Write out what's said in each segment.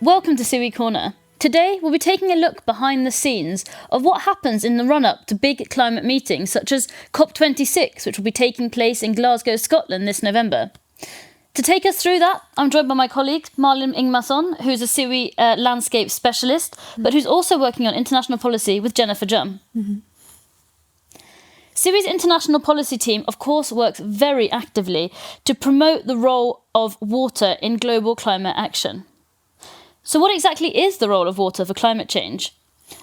Welcome to SIWI Corner. Today we'll be taking a look behind the scenes of what happens in the run-up to big climate meetings such as COP26, which will be taking place in Glasgow, Scotland this November. To take us through that, I'm joined by my colleague Malin Ingemarsson, who's a SIWI landscape specialist, but who's also working on international policy with Jennifer Jum. SIWI's international policy team, of course, works very actively to promote the role of water in global climate action. So what exactly is the role of water for climate change?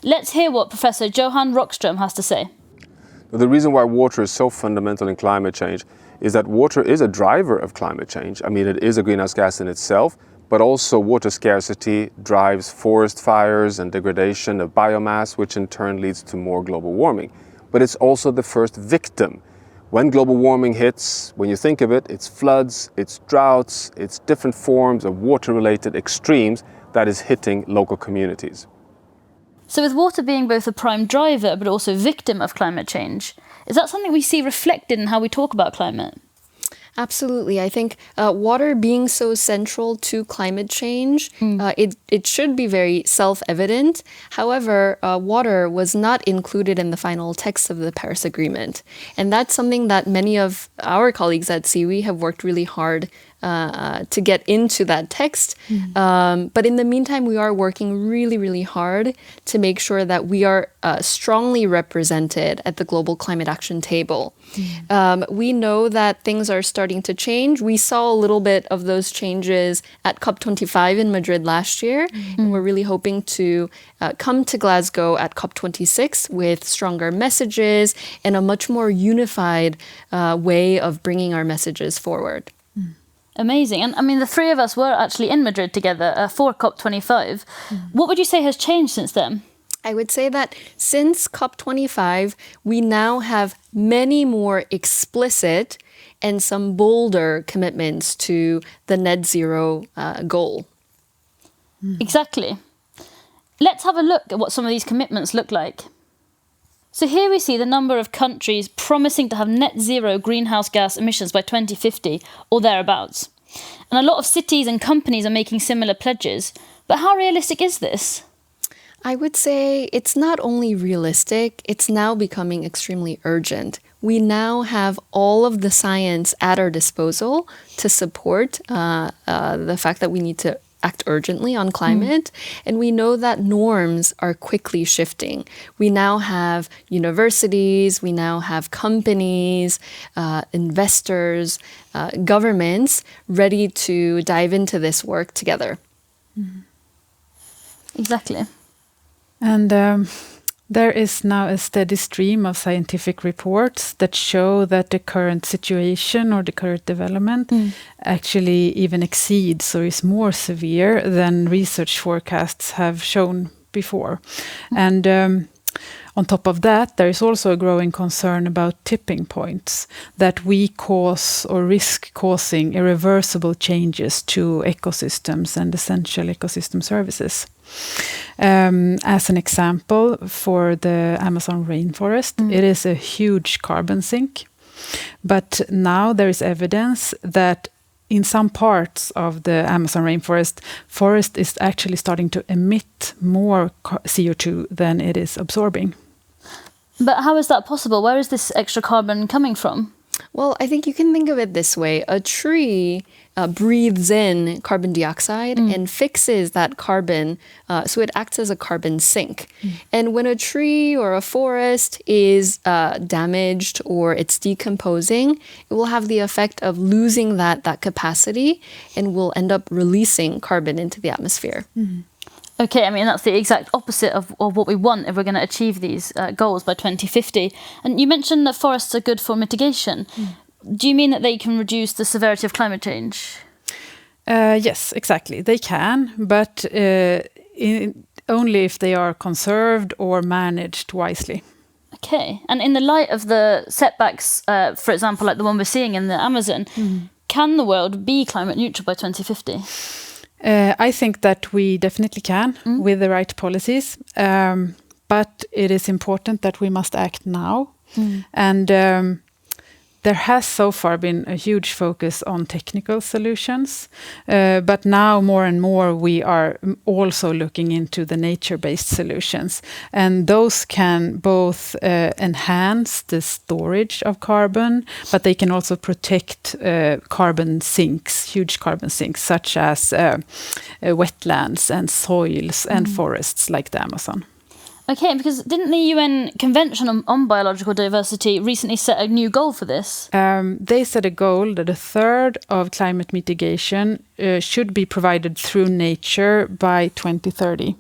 Let's hear what Professor Johan Rockström has to say. The reason why water is so fundamental in climate change is that water is a driver of climate change. I mean, it is a greenhouse gas in itself, but also water scarcity drives forest fires and degradation of biomass, which in turn leads to more global warming. But it's also the first victim. When global warming hits, when you think of it, it's floods, it's droughts, it's different forms of water-related extremes that is hitting local communities. So with water being both a prime driver but also victim of climate change, is that something we see reflected in how we talk about climate? Absolutely. I think water being so central to climate change, it should be very self-evident. However, water was not included in the final text of the Paris Agreement. And that's something that many of our colleagues at SIWI have worked really hard to get into that text. But in the meantime, we are working really, really hard to make sure that we are strongly represented at the Global Climate Action Table. We know that things are starting to change. We saw a little bit of those changes at COP25 in Madrid last year, and we're really hoping to come to Glasgow at COP26 with stronger messages and a much more unified way of bringing our messages forward. Amazing. And I mean, the three of us were actually in Madrid together for COP25. What would you say has changed since then? I would say that since COP25, we now have many more explicit and some bolder commitments to the net zero goal. Exactly. Let's have a look at what some of these commitments look like. So here we see the number of countries promising to have net zero greenhouse gas emissions by 2050 or thereabouts. And a lot of cities and companies are making similar pledges. But how realistic is this? I would say it's not only realistic, it's now becoming extremely urgent. We now have all of the science at our disposal to support the fact that we need to act urgently on climate. And we know that norms are quickly shifting. We now have universities, we now have companies, investors, governments ready to dive into this work together. Exactly. And there is now a steady stream of scientific reports that show that the current situation or the current development actually even exceeds or is more severe than research forecasts have shown before. And on top of that, there is also a growing concern about tipping points, that we cause or risk causing irreversible changes to ecosystems and essential ecosystem services. As an example, for the Amazon rainforest, it is a huge carbon sink. But now there is evidence that in some parts of the Amazon forest is actually starting to emit more CO2 than it is absorbing. But how is that possible? Where is this extra carbon coming from? Well, I think you can think of it this way. A tree breathes in carbon dioxide and fixes that carbon, so it acts as a carbon sink. And when a tree or a forest is damaged or it's decomposing, it will have the effect of losing that capacity and will end up releasing carbon into the atmosphere. Okay, I mean, that's the exact opposite of what we want if we're going to achieve these goals by 2050. And you mentioned that forests are good for mitigation. Do you mean that they can reduce the severity of climate change? Yes, exactly. They can, but only if they are conserved or managed wisely. Okay, and in the light of the setbacks, for example, like the one we're seeing in the Amazon, can the world be climate neutral by 2050? I think that we definitely can with the right policies, but it is important that we must act now. And there has so far been a huge focus on technical solutions, but now more and more we are also looking into the nature-based solutions, and those can both enhance the storage of carbon, but they can also protect carbon sinks, huge carbon sinks, such as wetlands and soils and forests like the Amazon. Okay, because didn't the UN Convention on Biological Diversity recently set a new goal for this? They set a goal that a third of climate mitigation should be provided through nature by 2030.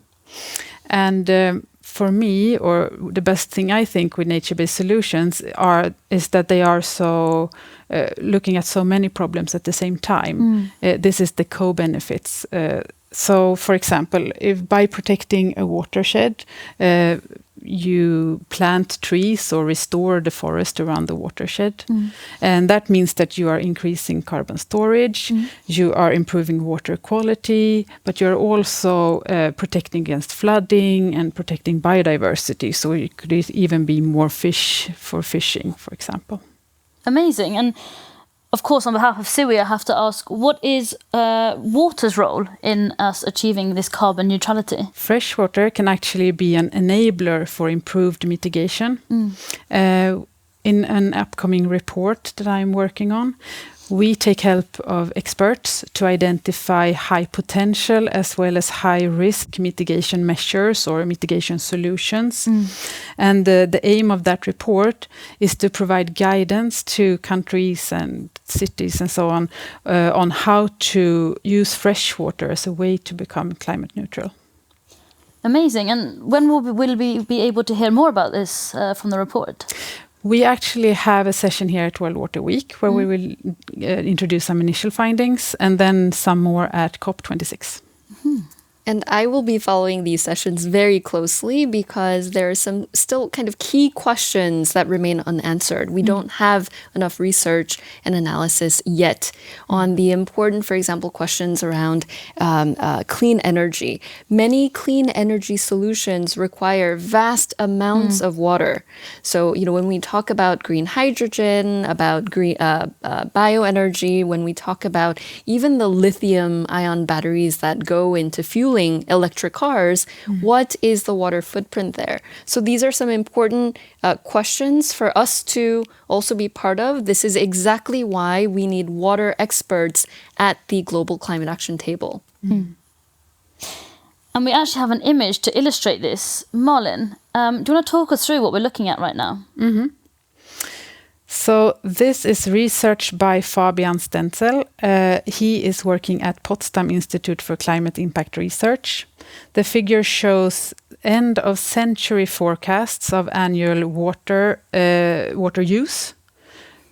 And for me, or the best thing I think with nature-based solutions is that they are so looking at so many problems at the same time. This is the co-benefits. So, for example, if by protecting a watershed, you plant trees or restore the forest around the watershed, and that means that you are increasing carbon storage, you are improving water quality, but you're also protecting against flooding and protecting biodiversity. So it could even be more fish for fishing, for example. Amazing. And of course, on behalf of SIWI, I have to ask, what is water's role in us achieving this carbon neutrality? Freshwater can actually be an enabler for improved mitigation. In an upcoming report that I'm working on, we take help of experts to identify high potential as well as high risk mitigation measures or mitigation solutions. And the aim of that report is to provide guidance to countries and cities and so on how to use freshwater as a way to become climate neutral. Amazing. And when will we be able to hear more about this from the report? We actually have a session here at World Water Week where we will introduce some initial findings and then some more at COP26. And I will be following these sessions very closely because there are some still kind of key questions that remain unanswered. We don't have enough research and analysis yet on the important, for example, questions around clean energy. Many clean energy solutions require vast amounts of water. So, when we talk about green hydrogen, about green bioenergy, when we talk about even the lithium-ion batteries that go into fueling electric cars, what is the water footprint there? So these are some important questions for us to also be part of. This is exactly why we need water experts at the Global Climate Action Table. And we actually have an image to illustrate this. Malin, do you want to talk us through what we're looking at right now? So this is research by Fabian Stenzel. He is working at Potsdam Institute for Climate Impact Research. The figure shows end-of-century forecasts of annual water use.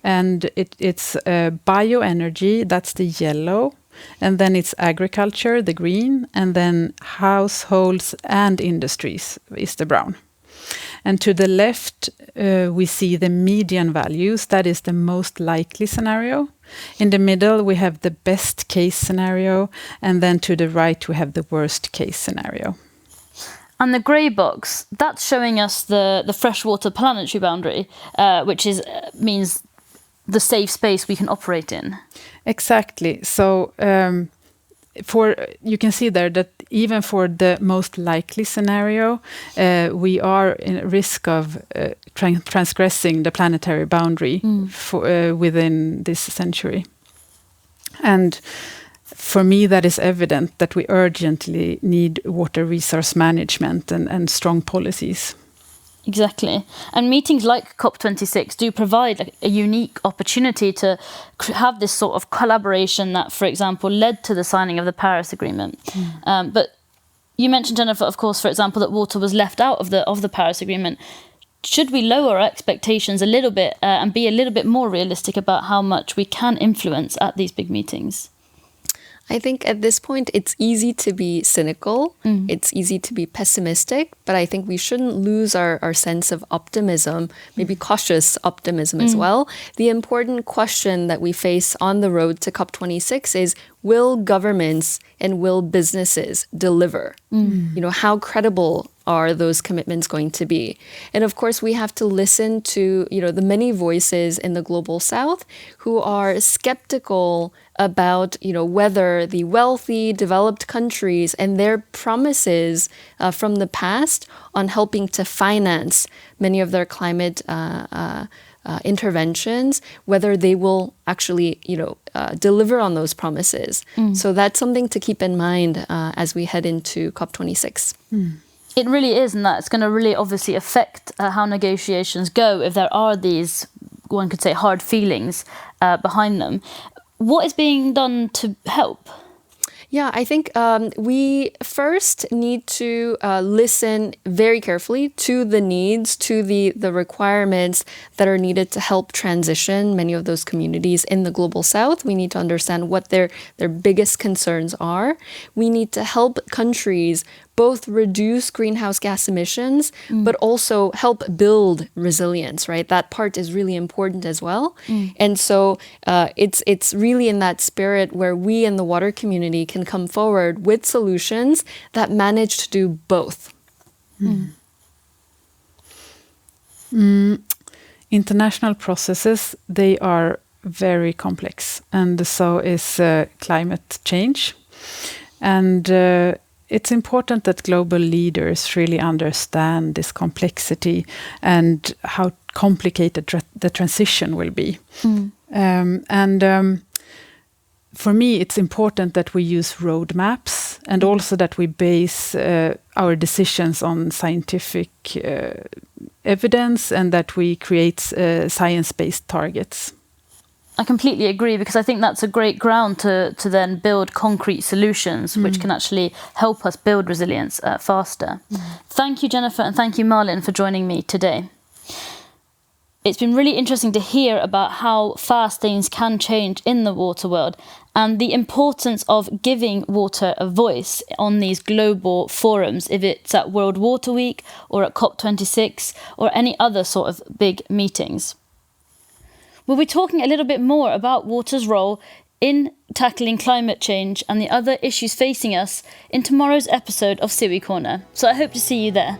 And it's bioenergy, that's the yellow. And then it's agriculture, the green. And then households and industries is the brown. And to the left, we see the median values. That is the most likely scenario. In the middle, we have the best case scenario. And then to the right, we have the worst case scenario. And the grey box, that's showing us the freshwater planetary boundary, which means the safe space we can operate in. Exactly. So you can see there that even for the most likely scenario, we are in risk of transgressing the planetary boundary within this century. And for me, that is evident that we urgently need water resource management and strong policies. Exactly. And meetings like COP26 do provide a unique opportunity to have this sort of collaboration that, for example, led to the signing of the Paris Agreement. But you mentioned, Jennifer, of course, for example, that water was left out of the Paris Agreement. Should we lower our expectations a little bit and be a little bit more realistic about how much we can influence at these big meetings? I think at this point, it's easy to be cynical. It's easy to be pessimistic, but I think we shouldn't lose our sense of optimism, maybe cautious optimism as well. The important question that we face on the road to COP26 is, will governments and will businesses deliver? How credible are those commitments going to be? And of course, we have to listen to, the many voices in the global south who are skeptical about, whether the wealthy, developed countries and their promises from the past on helping to finance many of their climate interventions, whether they will actually, deliver on those promises. So that's something to keep in mind as we head into COP26. It really is, and that's going to really obviously affect how negotiations go if there are these, one could say, hard feelings behind them. What is being done to help? Yeah, I think we first need to listen very carefully to the needs, to the requirements that are needed to help transition many of those communities in the global south. We need to understand what their biggest concerns are. We need to help countries both reduce greenhouse gas emissions, but also help build resilience, right? That part is really important as well. And so it's really in that spirit where we in the water community can come forward with solutions that manage to do both. International processes, they are very complex, and so is climate change. And it's important that global leaders really understand this complexity and how complicated the transition will be. For me, it's important that we use roadmaps and also that we base our decisions on scientific evidence and that we create science-based targets. I completely agree, because I think that's a great ground to then build concrete solutions which can actually help us build resilience faster. Thank you, Jennifer, and thank you, Malin, for joining me today. It's been really interesting to hear about how fast things can change in the water world and the importance of giving water a voice on these global forums, if it's at World Water Week or at COP26 or any other sort of big meetings. We'll be talking a little bit more about water's role in tackling climate change and the other issues facing us in tomorrow's episode of SIWI Corner. So I hope to see you there.